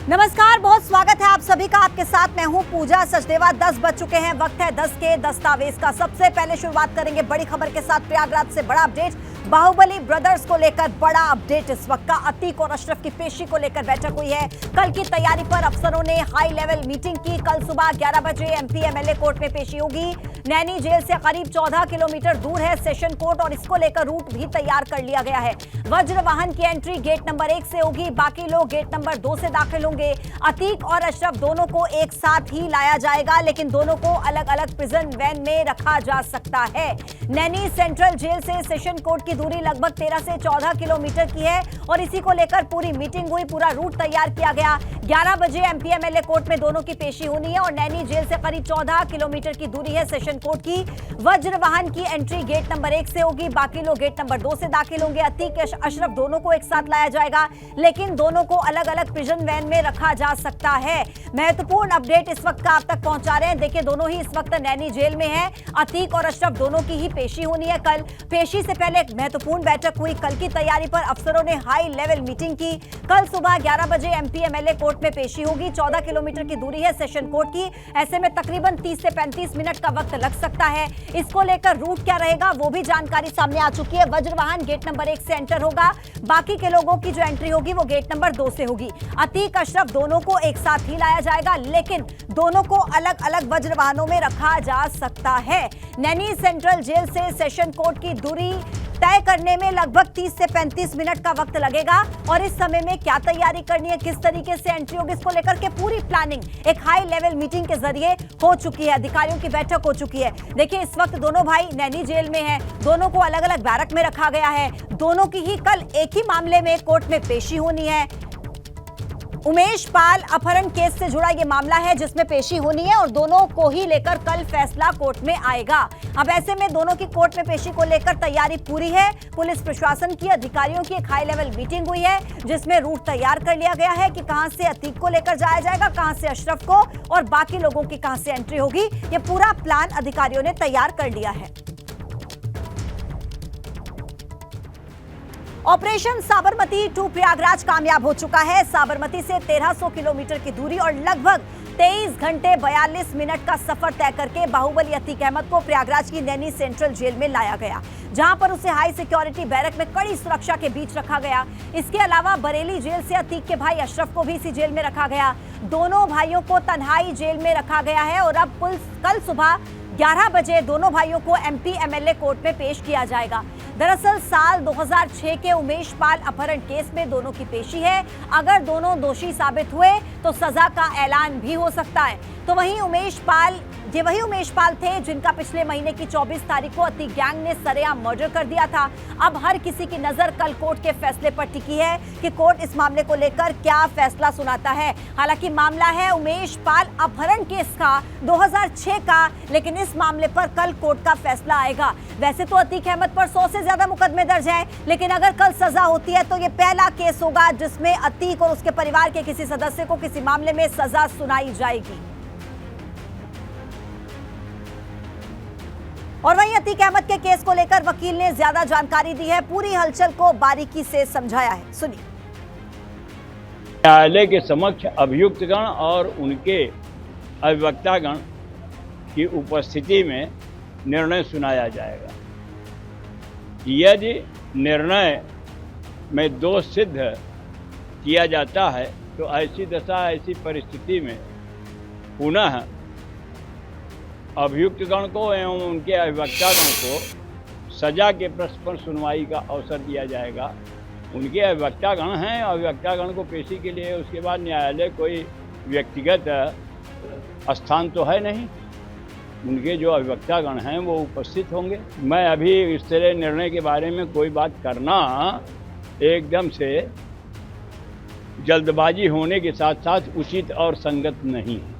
नमस्कार, बहुत स्वागत है आप सभी का। आपके साथ मैं हूं पूजा सचदेवा। 10 बज चुके हैं, वक्त है 10 के दस्तावेज का। सबसे पहले शुरुआत करेंगे बड़ी खबर के साथ। प्रयागराज से बड़ा अपडेट। बाहुबली ब्रदर्स को लेकर बड़ा अपडेट इस वक्त का। अतीक और अशरफ की पेशी को लेकर बैठक हुई है। कल की तैयारी पर अफसरों ने हाई लेवल मीटिंग की। कल सुबह 11 बजे एमपी एमएलए कोर्ट में पेशी होगी। नैनी जेल से करीब 14 किलोमीटर दूर है सेशन कोर्ट और इसको लेकर रूट भी तैयार कर लिया गया है। वज्र वाहन की एंट्री गेट नंबर 1 से होगी, बाकी लोग गेट नंबर 2 से दाखिल होंगे। अतीक और अशरफ दोनों को एक साथ ही लाया जाएगा, लेकिन दोनों को अलग अलग प्रिजन वैन में रखा जा सकता है। नैनी सेंट्रल जेल से सेशन कोर्ट की दूरी लगभग 13 से 14 किलोमीटर की है और इसी को लेकर पूरी मीटिंग हुई, पूरा रूट तैयार किया गया। 11 बजे एमपी एमएलए कोर्ट में दोनों की पेशी होनी है और नैनी जेल से करीब 14 किलोमीटर की दूरी है सेशन कोर्ट की। वज्र वाहन की एंट्री गेट नंबर 1 से होगी, बाकी लोग गेट नंबर 2 से दाखिल होंगे। अतीक अशरफ दोनों को एक साथ लाया जाएगा, लेकिन दोनों को अलग अलग प्रिजन वैन में रखा जा सकता है। महत्वपूर्ण अपडेट इस वक्त का आप तक पहुंचा रहे हैं। देखिए, दोनों ही इस वक्त नैनी जेल में हैं। अतीक और अशरफ दोनों की ही पेशी होनी है कल। पेशी से पहले एक महत्वपूर्ण बैठक हुई। कल की तैयारी पर अफसरों ने हाई लेवल मीटिंग की। कल सुबह 11 बजे एमपी एमएलए कोर्ट में पेशी होगी। 14 किलोमीटर की दूरी है सेशन कोर्ट की। ऐसे में तकरीबन 30 से 35 मिनट का वक्त लग सकता है। इसको लेकर रूट क्या रहेगा वो भी जानकारी सामने आ चुकी है। वज्रवाहन गेट नंबर 1 से एंटर होगा, बाकी के लोगों की जो एंट्री होगी वो गेट नंबर 2 से होगी। अतीक अशरफ दोनों को एक साथ ही लाया जाएगा, लेकिन दोनों को अलग अलग वज्र वाहनों में रखा जा सकता है। नैनी सेंट्रल जेल से सेशन कोर्ट की दूरी तय करने में लगभग 30 से 35 मिनट का वक्त लगेगा और इस समय में क्या तैयारी करनी है, किस तरीके से एंट्री होगी, इसको लेकर के पूरी प्लानिंग एक हाई लेवल मीटिंग के जरिए हो चुकी है। अधिकारियों की बैठक हो चुकी है। देखिए, इस वक्त दोनों भाई नैनी जेल में हैं, दोनों को अलग अलग बैरक में रखा गया है। दोनों की ही कल एक ही मामले में कोर्ट में पेशी होनी है। उमेश पाल अपहरण केस से जुड़ा यह मामला है जिसमें पेशी होनी है और दोनों को ही लेकर कल फैसला कोर्ट में आएगा। अब ऐसे में दोनों की कोर्ट में पेशी को लेकर तैयारी पूरी है। पुलिस प्रशासन की अधिकारियों की एक हाई लेवल मीटिंग हुई है जिसमें रूट तैयार कर लिया गया है कि कहां से अतीक को लेकर जाया जाएगा, कहां से अशरफ को और बाकी लोगों की कहां से एंट्री होगी। यह पूरा प्लान अधिकारियों ने तैयार कर लिया है। ऑपरेशन साबरमती 2 प्रयागराज कामयाब हो चुका है। साबरमती से 1300 किलोमीटर की दूरी और लगभग 23 घंटे 42 मिनट का सफर तय करके बाहुबली अतीक अहमद को प्रयागराज की नैनी सेंट्रल जेल में लाया गया, जहां पर उसे हाई सिक्योरिटी बैरक में कड़ी सुरक्षा के बीच रखा गया। इसके अलावा बरेली जेल से अतीक के भाई अशरफ को भी इसी जेल में रखा गया। दोनों भाइयों को तन्हाई जेल में रखा गया है और अब कल सुबह 11 बजे दोनों भाइयों को एमपी एमएलए कोर्ट में पेश किया जाएगा। दरअसल साल 2006 के उमेश पाल अपहरण केस में दोनों की पेशी है। अगर दोनों दोषी साबित हुए तो सजा का ऐलान भी हो सकता है। तो वही उमेश पाल थे जिनका पिछले महीने की 24 तारीख को अतीक गैंग ने सरेआम मर्डर कर दिया था। अब हर किसी की नजर कल कोर्ट के फैसले पर टिकी है कि कोर्ट इस मामले को लेकर क्या फैसला सुनाता है। हालांकि मामला है उमेश पाल अपहरण केस का 2006 का, लेकिन इस मामले पर कल कोर्ट का फैसला आएगा। वैसे तो अतीक अहमद पर 100 से ज्यादा मुकदमे दर्ज हैं, लेकिन अगर कल सजा होती है तो ये पहला केस होगा जिसमें अतीक और उसके परिवार के किसी सदस्य को किसी मामले में सजा सुनाई जाएगी। और वहीं अतीक अहमद के केस को लेकर वकील ने ज्यादा जानकारी दी है, पूरी हलचल को बारीकी से समझाया है। सुनिए। न्यायालय के समक्ष अभियुक्तगण और उनके अभिवक्तागण की उपस्थिति में निर्णय सुनाया जाएगा। यदि निर्णय में दोष सिद्ध किया जाता है तो ऐसी दशा, ऐसी परिस्थिति में पुनः अभियुक्तगण को एवं उनके अभिवक्तागण को सजा के प्रश्न पर सुनवाई का अवसर दिया जाएगा। उनके अभिवक्तागण हैं, अभिवक्तागण को पेशी के लिए उसके बाद न्यायालय कोई व्यक्तिगत स्थान तो है नहीं, उनके जो अभिवक्तागण हैं वो उपस्थित होंगे। मैं अभी इस तरह निर्णय के बारे में कोई बात करना एकदम से जल्दबाजी होने के साथ साथ उचित और संगत नहीं है।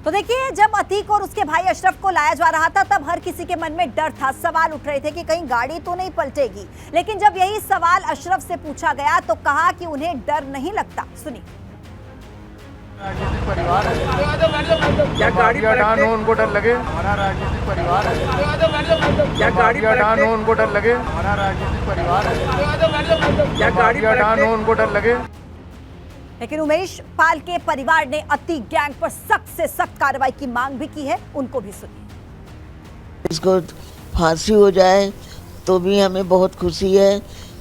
तो देखिए, जब अतीक और उसके भाई अशरफ को लाया जा रहा था तब हर किसी के मन में डर था, सवाल उठ रहे थे कि कहीं गाड़ी तो नहीं पलटेगी। लेकिन जब यही सवाल अशरफ से पूछा गया तो कहा कि उन्हें डर नहीं लगता। सुनिए। राजनीतिक परिवार है, क्या गाड़ी हटान हो उनको डर लगे? हमारा राजनीतिक परिवार है, क्या गाड़ी हटान हो उनको डर लगे? हमारा राजनीतिक परिवार है, क्या गाड़ी हटान हो उनको डर लगे? लेकिन उमेश पाल के परिवार ने अति गैंग पर सख्त से सख्त कार्रवाई की मांग भी की है, उनको भी सुनिए। इसको फांसी हो जाए तो भी हमें बहुत खुशी है,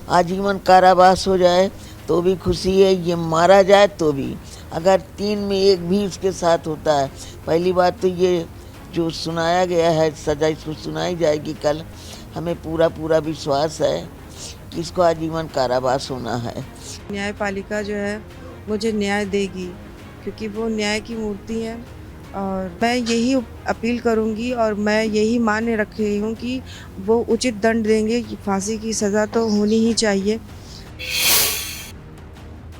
आजीवन कारावास हो जाए तो भी खुशी है, ये मारा जाए तो भी। अगर 3 में 1 भी इसके साथ होता है, पहली बात तो ये जो सुनाया गया है सजा इसको सुनाई जाएगी कल, हमें पूरा विश्वास है कि इसको आजीवन कारावास होना है। न्यायपालिका जो है मुझे न्याय देगी, क्योंकि वो न्याय की मूर्ति है और मैं यही अपील करूंगी और मैं यही मान्य रख रही हूँ कि वो उचित दंड देंगे, कि फांसी की सज़ा तो होनी ही चाहिए।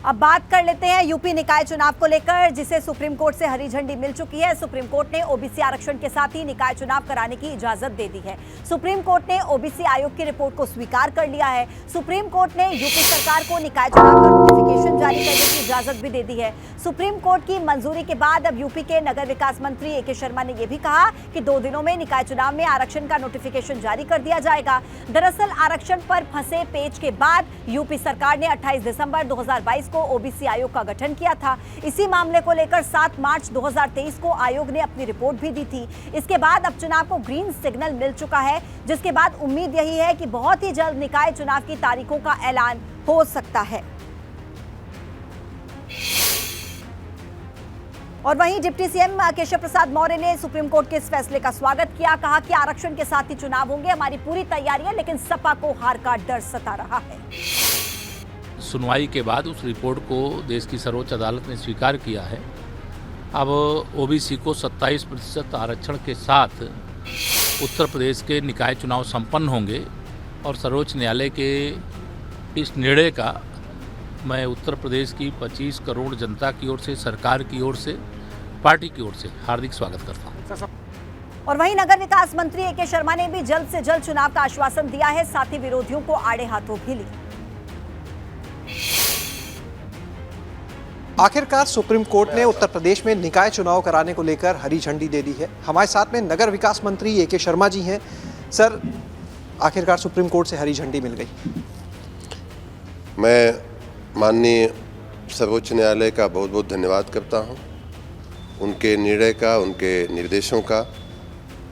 अब बात कर लेते हैं यूपी निकाय चुनाव को लेकर, जिसे सुप्रीम कोर्ट से हरी झंडी मिल चुकी है। सुप्रीम कोर्ट ने ओबीसी आरक्षण के साथ ही निकाय चुनाव कराने की इजाजत दे दी है। सुप्रीम कोर्ट ने ओबीसी आयोग की रिपोर्ट को स्वीकार कर लिया है। सुप्रीम कोर्ट ने यूपी सरकार को निकाय चुनाव का नोटिफिकेशन जारी करने की इजाजत भी दे दी है। सुप्रीम कोर्ट की मंजूरी के बाद अब यूपी के नगर विकास मंत्री ए के शर्मा ने यह भी कहा कि 2 दिनों में निकाय चुनाव में आरक्षण का नोटिफिकेशन जारी कर दिया जाएगा। दरअसल आरक्षण पर फंसे पेच के बाद यूपी सरकार ने 28 दिसंबर 2022 को ओबीसी आयोग का गठन किया था। इसी मामले को लेकर 7 मार्च 2023 को आयोग ने अपनी रिपोर्ट भी दी थी। इसके बाद अब चुनाव को ग्रीन सिग्नल मिल चुका है, जिसके बाद उम्मीद यही है कि बहुत ही जल्द निकाय चुनाव की तारीखों का ऐलान हो सकता है। और वहीं डिप्टी सीएम केशव प्रसाद मौर्य ने सुप्रीम कोर्ट के इस फैसले का स्वागत किया। कहा कि आरक्षण के साथ ही चुनाव होंगे, हमारी पूरी तैयारी है, लेकिन सपा को हार का डर सता रहा है। सुनवाई के बाद उस रिपोर्ट को देश की सर्वोच्च अदालत ने स्वीकार किया है। अब ओबीसी को 27% आरक्षण के साथ उत्तर प्रदेश के निकाय चुनाव संपन्न होंगे और सर्वोच्च न्यायालय के इस निर्णय का मैं उत्तर प्रदेश की 25 करोड़ जनता की ओर से, सरकार की ओर से, पार्टी की ओर से हार्दिक स्वागत करता हूँ। और वहीं नगर विकास मंत्री ए के शर्मा ने भी जल्द से जल्द चुनाव का आश्वासन दिया है, साथ ही विरोधियों को आड़े हाथों भी लिया। आखिरकार सुप्रीम कोर्ट ने उत्तर प्रदेश में निकाय चुनाव कराने को लेकर हरी झंडी दे दी है। हमारे साथ में नगर विकास मंत्री ए के शर्मा जी हैं। सर, आखिरकार सुप्रीम कोर्ट से हरी झंडी मिल गई। मैं माननीय सर्वोच्च न्यायालय का बहुत बहुत धन्यवाद करता हूं। उनके निर्णय का, उनके निर्देशों का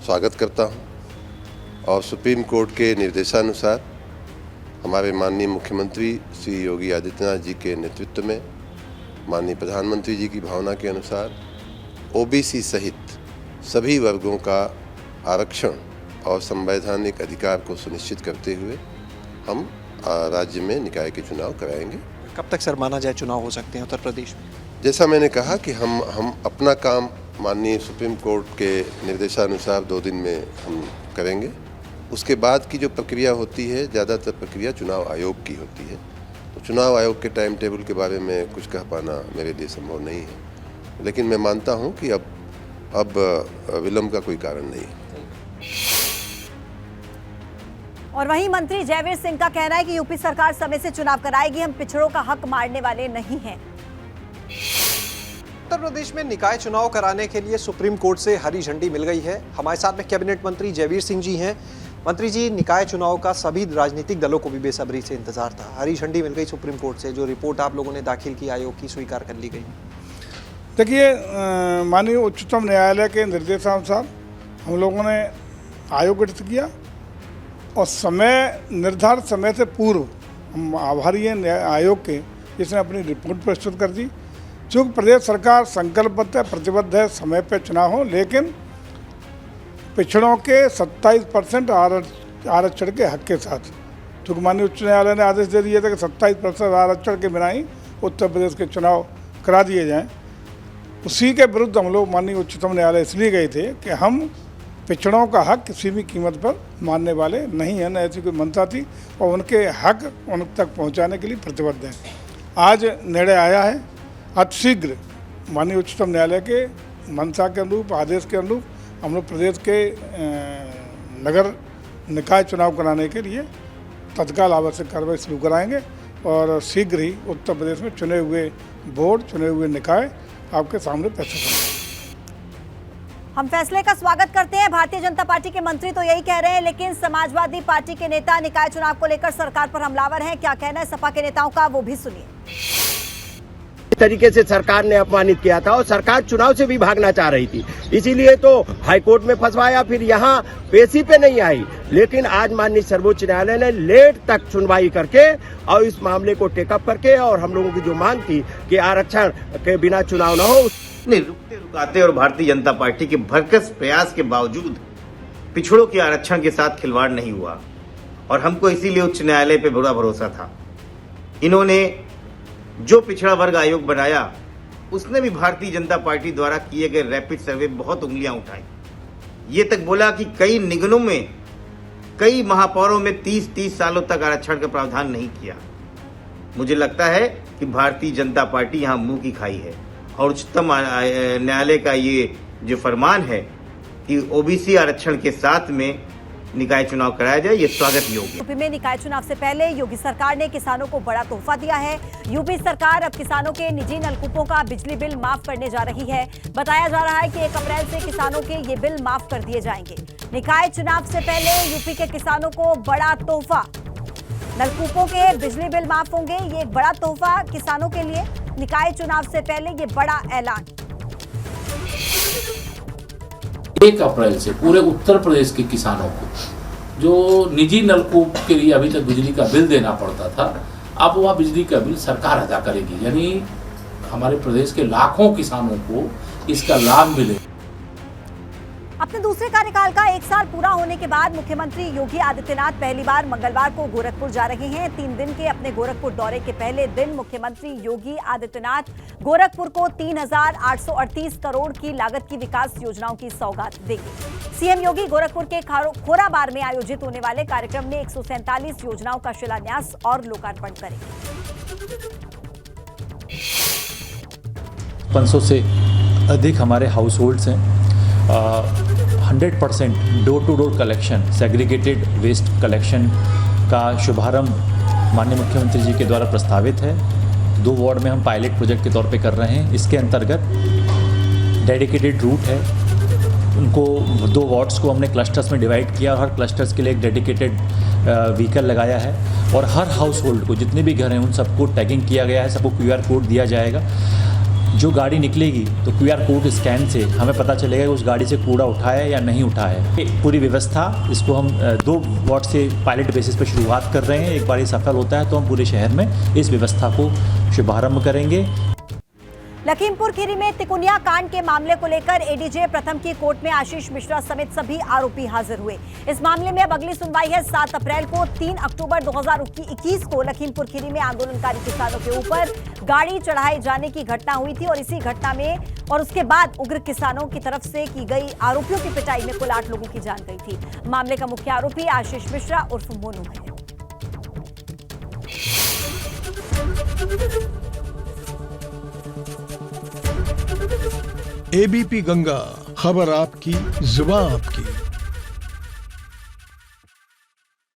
स्वागत करता हूं और सुप्रीम कोर्ट के निर्देशानुसार हमारे माननीय मुख्यमंत्री श्री योगी आदित्यनाथ जी के नेतृत्व में, माननीय प्रधानमंत्री जी की भावना के अनुसार ओबीसी सहित सभी वर्गों का आरक्षण और संवैधानिक अधिकार को सुनिश्चित करते हुए हम राज्य में निकाय के चुनाव कराएंगे। कब तक सर माना जाए चुनाव हो सकते हैं उत्तर प्रदेश में? जैसा मैंने कहा कि हम अपना काम माननीय सुप्रीम कोर्ट के निर्देशानुसार 2 दिन में हम करेंगे। उसके बाद की जो प्रक्रिया होती है, ज़्यादातर प्रक्रिया चुनाव आयोग की होती है, तो चुनाव आयोग के टाइम टेबल के बारे में कुछ कह पाना मेरे लिए संभव नहीं है, लेकिन मैं मानता हूं कि अब विलंब का कोई कारण नहीं है। और वहीं मंत्री जयवीर सिंह का कहना है कि यूपी सरकार समय से चुनाव कराएगी, हम पिछड़ों का हक मारने वाले नहीं हैं। उत्तर प्रदेश में निकाय चुनाव कराने के लिए सुप्रीम कोर्ट से हरी झंडी मिल गई है। हमारे साथ में कैबिनेट मंत्री जयवीर सिंह जी हैं। मंत्री जी, निकाय चुनाव का सभी राजनीतिक दलों को भी बेसब्री से इंतजार था। हरी झंडी मिल गई सुप्रीम कोर्ट से, जो रिपोर्ट आप लोगों ने दाखिल की आयोग की, स्वीकार कर ली गई। देखिए, माननीय उच्चतम न्यायालय के निर्देशानुसार हम लोगों ने आयोग गठित किया और निर्धारित समय से पूर्व हम आभारी हैं आयोग के, जिसने अपनी रिपोर्ट प्रस्तुत कर दी। चूँकि प्रदेश सरकार संकल्पबद्ध है, प्रतिबद्ध है समय पर चुनाव हो, लेकिन पिछड़ों के 27% आरक्षण के हक के साथ, चूँकि माननीय उच्च न्यायालय ने आदेश दे दिया था कि 27% आरक्षण के बिना ही उत्तर प्रदेश के चुनाव करा दिए जाएं, उसी के विरुद्ध हम लोग माननीय उच्चतम न्यायालय इसलिए गए थे कि हम पिछड़ों का हक किसी भी कीमत पर मानने वाले नहीं हैं, न ऐसी कोई मंशा थी और उनके हक उन तक पहुँचाने के लिए प्रतिबद्ध हैं। आज निर्णय आया है, अतिशीघ्र माननीय उच्चतम न्यायालय के मंशा के अनुरूप, आदेश के अनुरूप हम लोग प्रदेश के नगर निकाय चुनाव कराने के लिए तत्काल आवश्यक कार्रवाई शुरू कराएंगे और शीघ्र ही उत्तर प्रदेश में चुने हुए बोर्ड, चुने हुए निकाय आपके सामने पेश करेंगे। हम फैसले का स्वागत करते हैं। भारतीय जनता पार्टी के मंत्री तो यही कह रहे हैं, लेकिन समाजवादी पार्टी के नेता निकाय चुनाव को लेकर सरकार पर हमलावर हैं। क्या कहना है सपा के नेताओं का, वो भी सुनिए। तरीके से सरकार ने अपमानित किया था और सरकार चुनाव से भी भागना चाह रही थी, इसीलिए तो हाईकोर्ट में फंसवाया, फिर यहाँ पेशी पे नहीं आई। लेकिन आज माननीय सर्वोच्च न्यायालय ने लेट तक सुनवाई करके और इस मामले को टेकअप करके और हम लोगों की जो मांग थी कि आरक्षण के बिना चुनाव न हो, रुकते रुकाते और भारतीय जनता पार्टी के भरकस प्रयास के बावजूद पिछड़ों के आरक्षण के साथ खिलवाड़ नहीं हुआ और हमको इसीलिए उच्च न्यायालय पे बड़ा भरोसा था। इन्होंने जो पिछड़ा वर्ग आयोग बनाया उसने भी भारतीय जनता पार्टी द्वारा किए गए रैपिड सर्वे बहुत उंगलियां उठाई। ये तक बोला कि कई निगमों में, कई महापौरों में 30-30 सालों तक आरक्षण का प्रावधान नहीं किया। मुझे लगता है कि भारतीय जनता पार्टी यहाँ मुंह की खाई है और उच्चतम न्यायालय का ये जो फरमान है कि ओबीसी आरक्षण के साथ में निकाय चुनाव कराया जाए, ये स्वागत योग्य। यूपी में निकाय चुनाव से पहले योगी सरकार ने किसानों को बड़ा तोहफा दिया है। यूपी सरकार अब किसानों के निजी नलकूपों का बिजली बिल माफ करने जा रही है। बताया जा रहा है कि 1 अप्रैल से किसानों के ये बिल माफ कर दिए जाएंगे। निकाय चुनाव से पहले यूपी के किसानों को बड़ा तोहफा, नलकूपों के बिजली बिल माफ होंगे। ये एक बड़ा तोहफा किसानों के लिए। निकाय चुनाव से पहले ये बड़ा ऐलान। 1 अप्रैल से पूरे उत्तर प्रदेश के किसानों को जो निजी नलकूप के लिए अभी तक बिजली का बिल देना पड़ता था, अब वह बिजली का बिल सरकार अदा करेगी। यानी हमारे प्रदेश के लाखों किसानों को इसका लाभ मिले। अपने दूसरे कार्यकाल का 1 साल पूरा होने के बाद मुख्यमंत्री योगी आदित्यनाथ पहली बार मंगलवार को गोरखपुर जा रहे हैं। 3 दिन के अपने गोरखपुर दौरे के पहले दिन मुख्यमंत्री योगी आदित्यनाथ गोरखपुर को 3,838 करोड़ की लागत की विकास योजनाओं की सौगात देंगे। सीएम योगी गोरखपुर के खोराबार में आयोजित होने वाले कार्यक्रम में 147 योजनाओं का शिलान्यास और लोकार्पण करेंगे। 500 से अधिक हमारे हाउस होल्ड्स हैं। 100% door to door collection, segregated waste collection का शुभारंभ माननीय मुख्यमंत्री जी के द्वारा प्रस्तावित है। 2 वार्ड में हम पायलट प्रोजेक्ट के तौर पे कर रहे हैं। इसके अंतर्गत डेडिकेटेड रूट है, उनको 2 वार्ड्स को हमने क्लस्टर्स में डिवाइड किया और हर क्लस्टर्स के लिए एक डेडिकेटेड व्हीकल लगाया है और हर हाउस होल्ड को, जितने भी घर हैं उन सबको टैगिंग किया गया है, सबको QR कोड दिया जाएगा। जो गाड़ी निकलेगी तो QR कोड स्कैन से हमें पता चलेगा कि उस गाड़ी से कूड़ा उठाया है या नहीं उठाया है। पूरी व्यवस्था, इसको हम 2 वार्ड से पायलट बेसिस पर शुरुआत कर रहे हैं। एक बार ये सफल होता है तो हम पूरे शहर में इस व्यवस्था को शुभारंभ करेंगे। लखीमपुर खीरी में तिकुनिया कांड के मामले को लेकर एडीजे प्रथम की कोर्ट में आशीष मिश्रा समेत सभी आरोपी हाजिर हुए। इस मामले में अब अगली सुनवाई है 7 अप्रैल को। 3 अक्टूबर 2021 को लखीमपुर खीरी में आंदोलनकारी किसानों के ऊपर गाड़ी चढ़ाए जाने की घटना हुई थी और इसी घटना में और उसके बाद उग्र किसानों की तरफ से की गई आरोपियों की पिटाई में कुल 8 लोगों की जान गई थी। मामले का मुख्य आरोपी आशीष मिश्रा उर्फ मोनू है। ABP गंगा, खबर आपकी, जुबान आपकी।